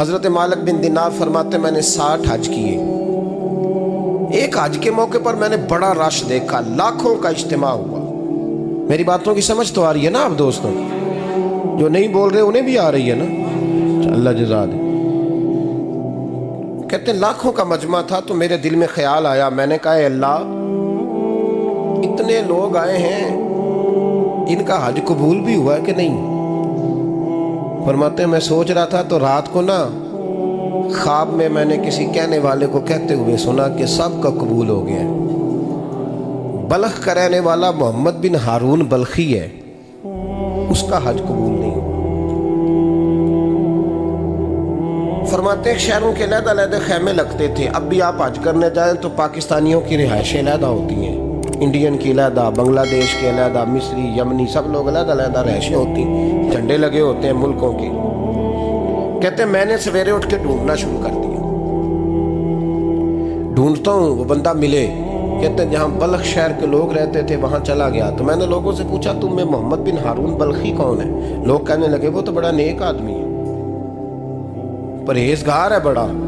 حضرت مالک بن دینار فرماتے میں نے 60 حج کیے. ایک حج کے موقع پر میں نے بڑا رش دیکھا، لاکھوں کا اجتماع ہوا. میری باتوں کی سمجھ تو آ رہی ہے نا آپ دوستوں؟ جو نہیں بول رہے انہیں بھی آ رہی ہے نا؟ اللہ جزا دے. کہتے ہیں لاکھوں کا مجمع تھا تو میرے دل میں خیال آیا، میں نے کہا اے اللہ، اتنے لوگ آئے ہیں، ان کا حج قبول بھی ہوا ہے کہ نہیں؟ فرماتے ہیں میں سوچ رہا تھا تو رات کو نا خواب میں نے کسی کہنے والے کو کہتے ہوئے سنا کہ سب کا قبول ہو گیا ہے. بلخ کا رہنے والا محمد بن ہارون بلخی ہے، اس کا حج قبول نہیں ہوا. فرماتے ہیں شہروں کے علیحدہ علیحدہ خیمے لگتے تھے. اب بھی آپ حج کرنے جائیں تو پاکستانیوں کی رہائشیں علیحدہ ہوتی ہیں، انڈین کی علیحدہ، بنگلہ دیش کے علیحدہ، مصری، یمنی، سب لوگ علیحدہ علیحدہ رہائشیں ہوتی ہیں، جھنڈے لگے ہوتے ہیں ملکوں کے. کہتے ہیں میں نے سویرے اٹھ کے ڈھونڈنا شروع کر دیا. ڈھونڈتا ہوں وہ بندہ ملے. کہتے ہیں جہاں بلخ شہر کے لوگ رہتے تھے وہاں چلا گیا تو میں نے لوگوں سے پوچھا تم میں محمد بن ہارون بلخی کون ہے؟ لوگ کہنے لگے وہ تو بڑا نیک آدمی ہے، پرہیزگار ہے،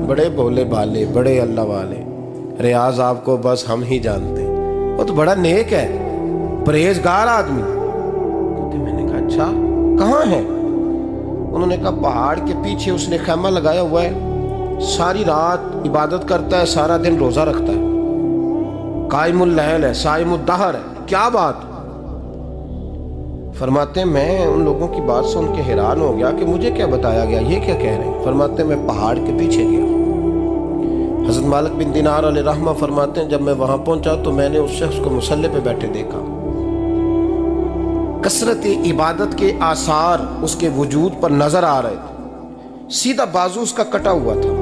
بڑے بولے بالے، بڑے اللہ والے، ریاض آپ کو بس ہم ہی جانتے، وہ تو بڑا نیک ہے، پرہیزگار آدمی. میں نے کہا اچھا کہاں ہے؟ انہوں نے کہا پہاڑ کے پیچھے اس نے خیمہ لگایا ہوا ہے، ساری رات عبادت کرتا ہے، سارا دن روزہ رکھتا ہے، قائم اللیل ہے، صائم الدہر ہے. کیا بات؟ فرماتے ہیں میں ان لوگوں کی بات سن کے حیران ہو گیا کہ مجھے کیا بتایا گیا، یہ کیا کہہ رہے ہیں؟ فرماتے ہیں میں پہاڑ کے پیچھے گیا. حضرت مالک بن دینار علیہ رحمہ فرماتے ہیں جب میں وہاں پہنچا تو میں نے اس شخص کو مصلی پہ بیٹھے دیکھا. کثرت عبادت کے آثار اس کے وجود پر نظر آ رہے تھے. سیدھا بازو اس کا کٹا ہوا تھا.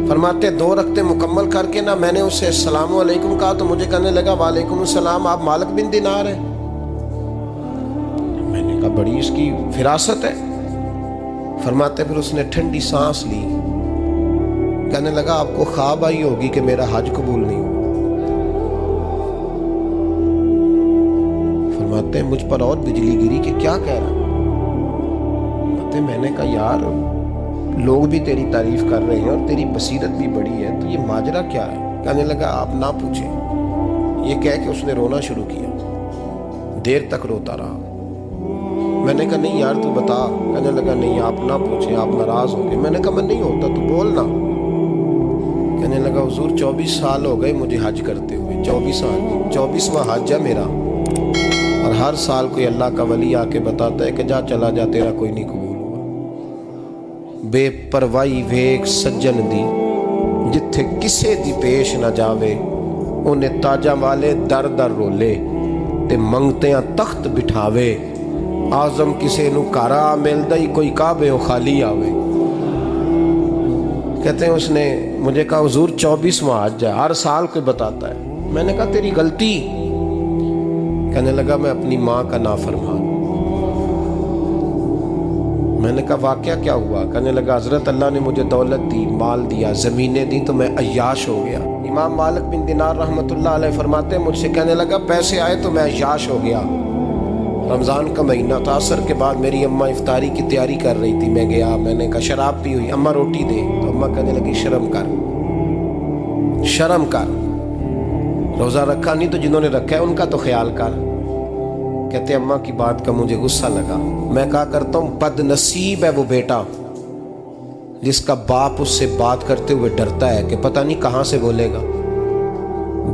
فرماتے 2 رکعتیں مکمل کر کے نا میں نے اسے السلام علیکم کہا تو مجھے کہنے لگا وعلیکم السلام، آپ مالک بن دینار ہیں؟ میں نے کہا بڑی اس کی فراست ہے. فرماتے پھر اس نے ٹھنڈی سانس لی، کہنے لگا آپ کو خواب آئی ہوگی کہ میرا حج قبول نہیں ہوا. فرماتے ہیں مجھ پر اور بجلی گری کہ کیا کہہ رہا. فرماتے میں نے کہا یار لوگ بھی تیری تعریف کر رہے ہیں اور تیری بصیرت بھی بڑی ہے، تو یہ ماجرا کیا ہے؟ کہنے لگا آپ نہ پوچھیں. یہ کہہ کے اس نے رونا شروع کیا، دیر تک روتا رہا. میں نے کہا نہیں یار تو بتا. کہنے لگا نہیں آپ نہ پوچھیں، آپ ناراض ہو گئے. میں نے کہا میں نہیں ہوتا تو بولنا. کہنے لگا حضور 24 سال ہو گئے مجھے حج کرتے ہوئے، 24 سال، 24واں حج ہے میرا، اور ہر سال کوئی اللہ کا ولی آ کے بتاتا ہے کہ جا چلا جا تیرا کوئی نہیں قبول ہوا. بے پروائی ویک سجن دی جتھے کسے دی پیش نہ جاوے، انہیں تاجاں والے در در رولے تے منگتیاں تخت بٹھاوے. آزم کسے نو کارا ملدا ہی کوئی کعبے و خالی آوے. کہتے ہیں اس نے مجھے کہا حضور 24واں حج ہے، ہر سال کوئی بتاتا ہے. میں نے کہا تیری غلطی. کہنے لگا میں اپنی ماں کا نافرمان. میں نے کہا واقعہ کیا ہوا؟ کہنے لگا حضرت اللہ نے مجھے دولت دی، مال دیا، زمینیں دی تو میں عیاش ہو گیا. امام مالک بن دینار رحمۃ اللہ علیہ فرماتے ہیں مجھ سے کہنے لگا پیسے آئے تو میں عیاش ہو گیا. رمضان کا مہینہ تھا، عصر کے بعد میری اماں افطاری کی تیاری کر رہی تھی. میں گیا، میں نے کہا شراب پی ہوئی، اماں روٹی دے. تو اماں کہنے لگی شرم کر، شرم کر، روزہ رکھا نہیں تو جنہوں نے رکھا ہے ان کا تو خیال کر. کہتے اماں کی بات کا مجھے غصہ لگا. میں کہا کرتا ہوں بد نصیب ہے وہ بیٹا جس کا باپ اس سے بات کرتے ہوئے ڈرتا ہے کہ پتہ نہیں کہاں سے بولے گا.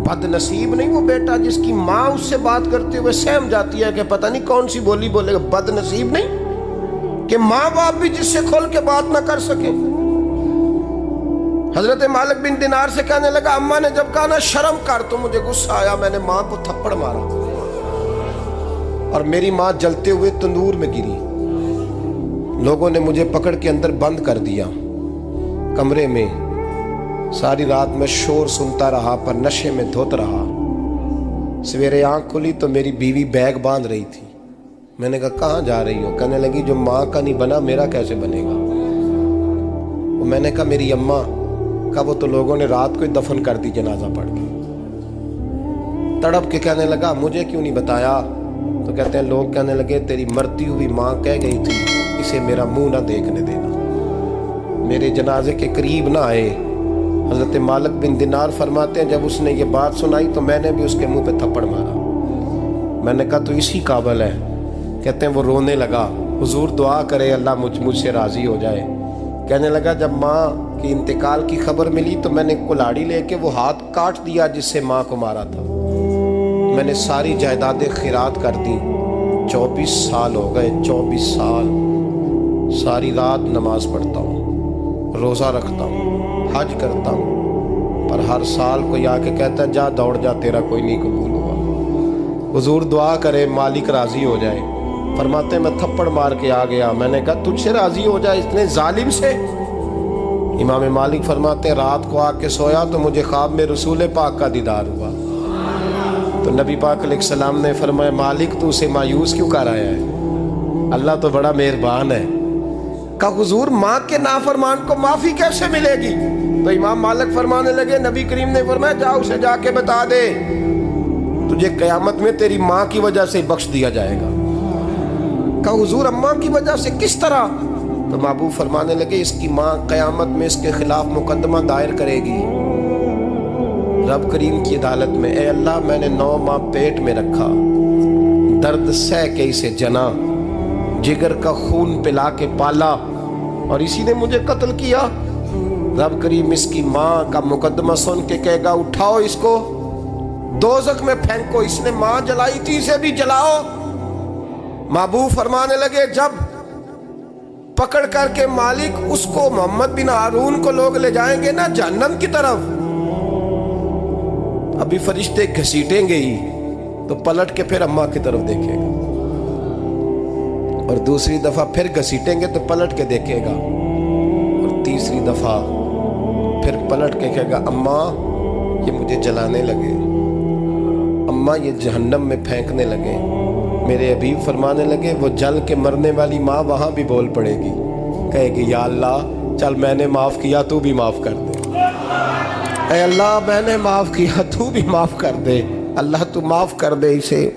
بد نصیب نہیں وہ بیٹا جس کی ماں اس سے بات کرتے ہوئے سہم جاتی ہے کہ پتہ نہیں کون سی بولی بولے گا. بد نصیب نہیں کہ ماں باپ بھی جس سے کھول کے بات نہ کر سکے. حضرت مالک بن دینار سے کہنے لگا اماں نے جب کہا نا شرم کر تو مجھے غصہ آیا، میں نے ماں کو تھپڑ مارا اور میری ماں جلتے ہوئے تندور میں گری. لوگوں نے مجھے پکڑ کے اندر بند کر دیا کمرے میں. ساری رات میں شور سنتا رہا پر نشے میں دھوت رہا. سویرے آنکھ کھلی تو میری بیوی بیگ باندھ رہی تھی. میں نے کہا کہاں جا رہی ہو؟ کہنے لگی جو ماں کا نہیں بنا میرا کیسے بنے گا. میں نے کہا میری اماں کا وہ تو لوگوں نے رات کو ہی دفن کر دی جنازہ پڑھ کے. تڑپ کے کہنے لگا مجھے کیوں نہیں بتایا؟ تو کہتے ہیں لوگ کہنے لگے تیری مرتی ہوئی ماں کہہ گئی تھی اسے میرا منہ نہ دیکھنے دینا. میرے جنازے کے قریب نہ آئے۔ حضرت مالک بن دینار فرماتے ہیں جب اس نے یہ بات سنائی تو میں نے بھی اس کے منہ پہ تھپڑ مارا۔ میں نے کہا تو اسی قابل ہے۔ کہتے ہیں وہ رونے لگا، حضور دعا کرے اللہ مجھ سے راضی ہو جائے۔ کہنے لگا جب ماں کی انتقال کی خبر ملی تو میں نے کلاڑی لے کے وہ ہاتھ کاٹ دیا جس سے ماں کو مارا تھا۔ میں نے ساری جائیدادیں خیرات کر دی۔ 24 سال ہو گئے، 24 سال ساری رات نماز پڑھتا ہوں، روزہ رکھتا ہوں، حج کرتا ہوں، پر ہر سال کوئی آ کے کہتا ہے جا دوڑ جا تیرا کوئی نہیں قبول ہوا۔ حضور دعا کرے مالک راضی ہو جائے۔ فرماتے ہیں میں تھپڑ مار کے آ گیا۔ میں نے کہا تجھ سے راضی ہو جائے اتنے ظالم سے؟ امام مالک فرماتے ہیں رات کو آ کے سویا تو مجھے خواب میں رسول پاک کا دیدار ہوا۔ تو نبی پاک علیہ السلام نے فرمایا مالک تو اسے مایوس کیوں کر آیا ہے؟ اللہ تو بڑا مہربان ہے۔ کہا حضور ماں کے نافرمان کو معافی کیسے ملے گی؟ تو امام مالک فرمانے لگے نبی کریم نے فرمایا جا اسے جا کے بتا دے تجھے قیامت میں تیری ماں کی وجہ سے بخش دیا جائے گا۔ کہا حضور اماں کی وجہ سے کس طرح؟ تو محبوب فرمانے لگے اس کی ماں قیامت میں اس کے خلاف مقدمہ دائر کرے گی رب کریم کی عدالت میں، اے اللہ میں نے 9 ماہ پیٹ میں رکھا، درد سہ کے اسے جنا، جگر کا خون پلا کے پالا اور اسی نے مجھے قتل کیا۔ رب کریم اس کی ماں کا مقدمہ سن کے کہے گا اٹھاؤ اس کو دوزخ میں پھینکو، اس نے ماں جلائی تھی اسے بھی جلاؤ۔ محبوب فرمانے لگے جب پکڑ کر کے مالک اس کو محمد بن ہارون کو لوگ لے جائیں گے نا جہنم کی طرف، ابھی فرشتے گھسیٹیں گے ہی تو پلٹ کے پھر اماں کی طرف دیکھے گا، اور دوسری دفعہ پھر گھسیٹیں گے تو پلٹ کے دیکھے گا، اور تیسری دفعہ پھر پلٹ کے کہے گا اماں یہ مجھے جلانے لگے، اماں یہ جہنم میں پھینکنے لگے۔ میرے حبیب فرمانے لگے وہ جل کے مرنے والی ماں وہاں بھی بول پڑے گی، کہے گی یا اللہ چل میں نے معاف کیا تو بھی معاف کر دے، اے اللہ میں نے معاف کیا تو بھی معاف کر دے، اللہ تو معاف کر دے اسے۔